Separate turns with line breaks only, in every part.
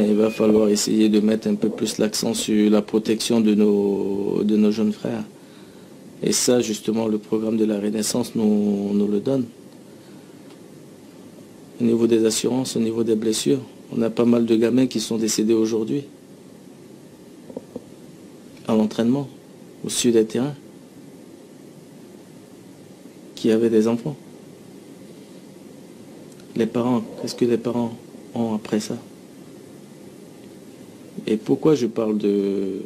Mais il va falloir essayer de mettre un peu plus l'accent sur la protection de nos jeunes frères. Et ça, justement, le programme de la Renaissance nous le donne. Au niveau des assurances, au niveau des blessures, on a pas mal de gamins qui sont décédés aujourd'hui à l'entraînement, au sud des terrains, qui avaient des enfants. Les parents, qu'est-ce que les parents ont après ça? Et pourquoi je parle de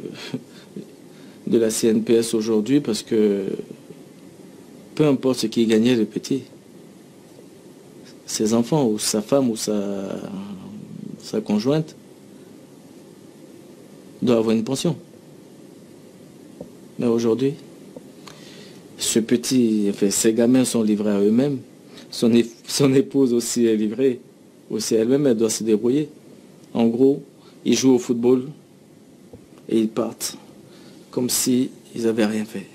la CNPS aujourd'hui? Parce que peu importe ce qui gagnait le petit, ses enfants ou sa femme ou sa conjointe doivent avoir une pension. Mais aujourd'hui, ce petit, enfin, ces gamins sont livrés à eux-mêmes. Son épouse aussi est livrée, aussi elle-même, elle doit se débrouiller. En gros, ils jouent au football et ils partent comme s'ils n'avaient rien fait.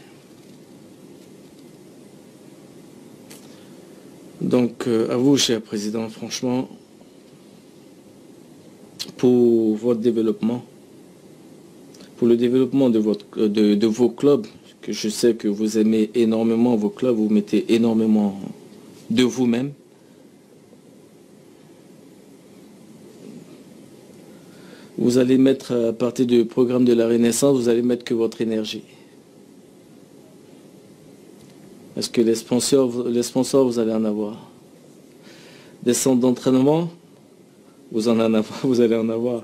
Donc, à vous, cher président, franchement, pour votre développement, pour le développement de vos clubs, que je sais que vous aimez énormément vos clubs, vous mettez énormément de vous-même. Vous allez mettre, à partir du programme de la Renaissance, vous allez mettre que votre énergie. Parce que les sponsors, vous allez en avoir. Des centres d'entraînement, vous allez en avoir.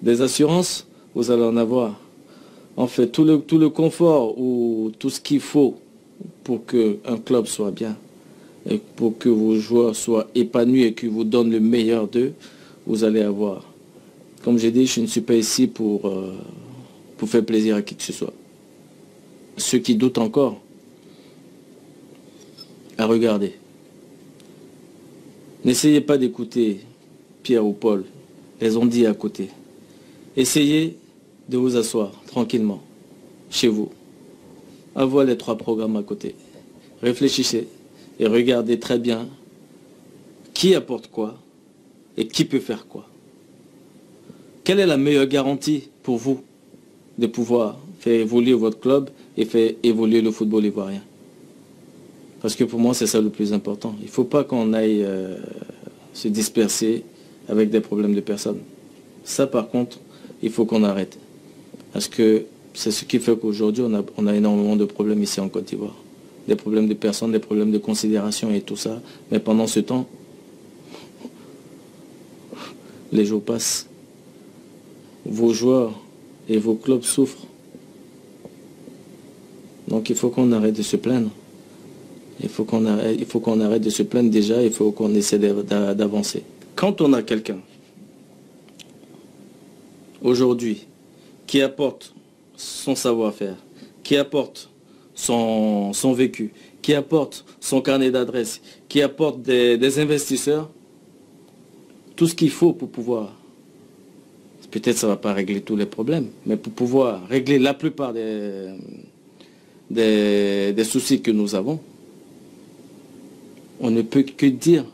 Des assurances, vous allez en avoir. En fait, tout le confort ou tout ce qu'il faut pour qu'un club soit bien et pour que vos joueurs soient épanouis et qu'ils vous donnent le meilleur d'eux, vous allez avoir. Comme j'ai dit, je ne suis pas ici pour faire plaisir à qui que ce soit. Ceux qui doutent encore, à regarder. N'essayez pas d'écouter Pierre ou Paul, les ont dit à côté. Essayez de vous asseoir tranquillement, chez vous. Avoir les 3 programmes à côté. Réfléchissez et regardez très bien qui apporte quoi et qui peut faire quoi. Quelle est la meilleure garantie pour vous de pouvoir faire évoluer votre club et faire évoluer le football ivoirien? Parce que pour moi, c'est ça le plus important. Il ne faut pas qu'on aille se disperser avec des problèmes de personnes. Ça, par contre, il faut qu'on arrête. Parce que c'est ce qui fait qu'aujourd'hui, on a énormément de problèmes ici en Côte d'Ivoire. Des problèmes de personnes, des problèmes de considération et tout ça. Mais pendant ce temps, les jours passent. Vos joueurs et vos clubs souffrent. Donc il faut qu'on arrête de se plaindre. Il faut qu'on arrête de se plaindre déjà, il faut qu'on essaie d'avancer. Quand on a quelqu'un, aujourd'hui, qui apporte son savoir-faire, qui apporte son vécu, qui apporte son carnet d'adresses, qui apporte des investisseurs, tout ce qu'il faut pour pouvoir, peut-être ça ne va pas régler tous les problèmes, mais pour pouvoir régler la plupart des soucis que nous avons, on ne peut que dire,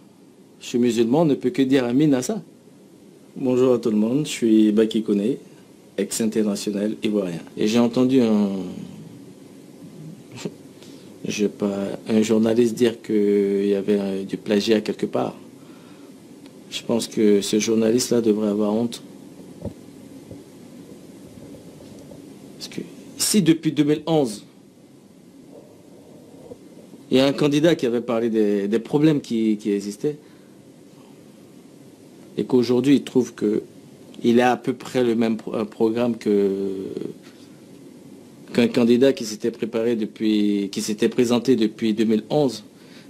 je suis musulman, on ne peut que dire Amin à ça. Bonjour à tout le monde, je suis Baki Koné, ex-international ivoirien. Et j'ai entendu un journaliste dire qu'il y avait du plagiat quelque part. Je pense que ce journaliste-là devrait avoir honte. Parce que si depuis 2011, il y a un candidat qui avait parlé des problèmes qui existaient, et qu'aujourd'hui il trouve qu'il a à peu près le même programme qu'un candidat qui s'était présenté depuis 2011,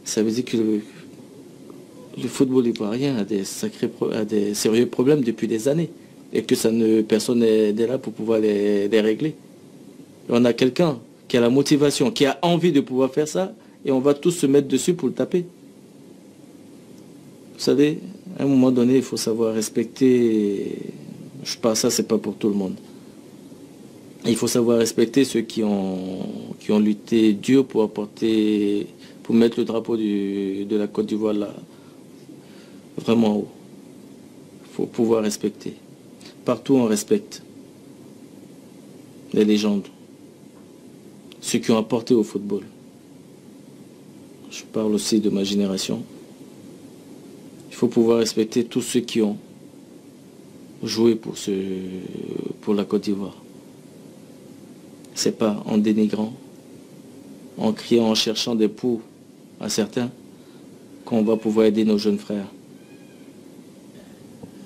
ça veut dire que le football ivoirien a des sérieux problèmes depuis des années et que personne n'est là pour pouvoir les régler. Et on a quelqu'un qui a la motivation, qui a envie de pouvoir faire ça, et on va tous se mettre dessus pour le taper. Vous savez, à un moment donné, il faut savoir respecter. Je parle ça, c'est pas pour tout le monde. Il faut savoir respecter ceux qui ont lutté dur pour mettre le drapeau de la Côte d'Ivoire là, vraiment haut. Il faut pouvoir respecter. Partout, on respecte les légendes, ceux qui ont apporté au football. Je parle aussi de ma génération. Il faut pouvoir respecter tous ceux qui ont joué pour la Côte d'Ivoire. C'est pas en dénigrant, en criant, en cherchant des poux à certains, qu'on va pouvoir aider nos jeunes frères.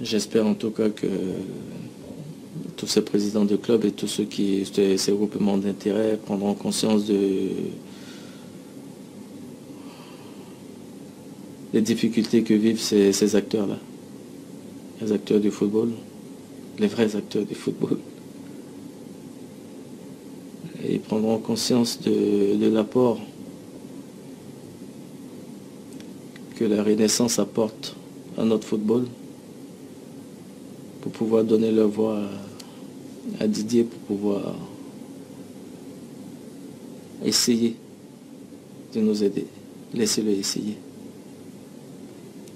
J'espère en tout cas que tous ces présidents de clubs et tous ceux qui, ces groupements d'intérêt prendront conscience des difficultés que vivent ces acteurs-là. Les acteurs du football, les vrais acteurs du football. Et ils prendront conscience de l'apport que la Renaissance apporte à notre football pour pouvoir donner leur voix à Didier, pour pouvoir essayer de nous aider. Laissez-le essayer.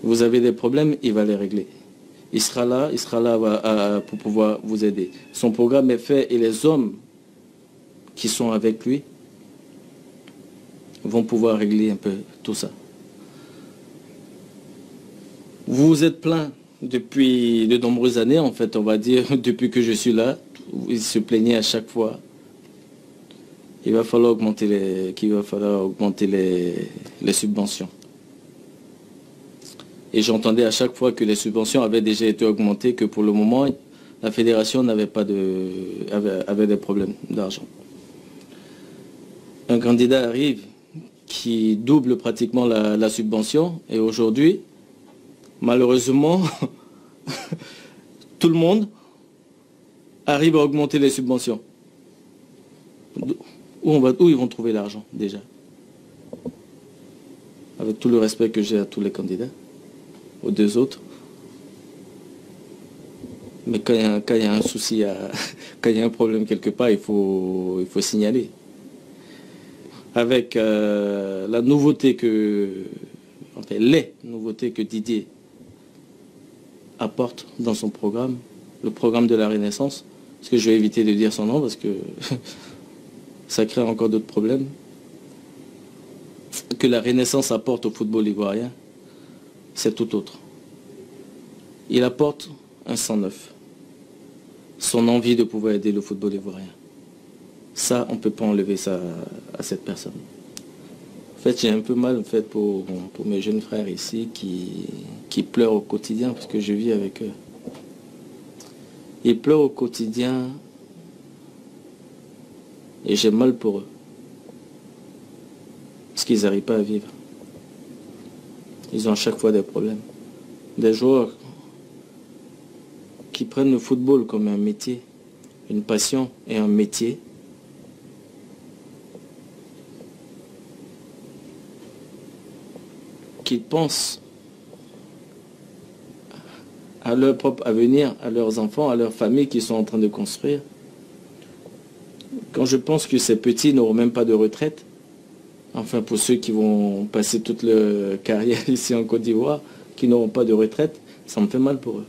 Vous avez des problèmes, il va les régler. Il sera là pour pouvoir vous aider. Son programme est fait et les hommes qui sont avec lui vont pouvoir régler un peu tout ça. Vous vous êtes plaint depuis de nombreuses années, en fait, on va dire, depuis que je suis là. Il se plaignait à chaque fois qu'il va falloir augmenter les subventions. Et j'entendais à chaque fois que les subventions avaient déjà été augmentées, que pour le moment, la fédération avait des problèmes d'argent. Un candidat arrive qui double pratiquement la subvention, et aujourd'hui, malheureusement, tout le monde arrive à augmenter les subventions. Où ils vont trouver l'argent, déjà? Avec tout le respect que j'ai à tous les candidats, aux deux autres. Mais quand il y a un souci, quand il y a un problème quelque part, il faut signaler. Avec la nouveauté les nouveautés que Didier apporte dans son programme, le programme de la Renaissance, parce que je vais éviter de dire son nom parce que ça crée encore d'autres problèmes, que la Renaissance apporte au football ivoirien, c'est tout autre. Il apporte un sang neuf, son envie de pouvoir aider le football ivoirien. Ça, on ne peut pas enlever ça à cette personne. En fait, j'ai un peu mal pour mes jeunes frères ici qui pleurent au quotidien parce que je vis avec eux. Ils pleurent au quotidien et j'ai mal pour eux. Parce qu'ils n'arrivent pas à vivre. Ils ont à chaque fois des problèmes. Des joueurs qui prennent le football comme un métier, une passion et un métier. Qu'ils pensent à leur propre avenir, à leurs enfants, à leurs familles qu'ils sont en train de construire. Quand je pense que ces petits n'auront même pas de retraite, enfin pour ceux qui vont passer toute leur carrière ici en Côte d'Ivoire, qui n'auront pas de retraite, ça me fait mal pour eux.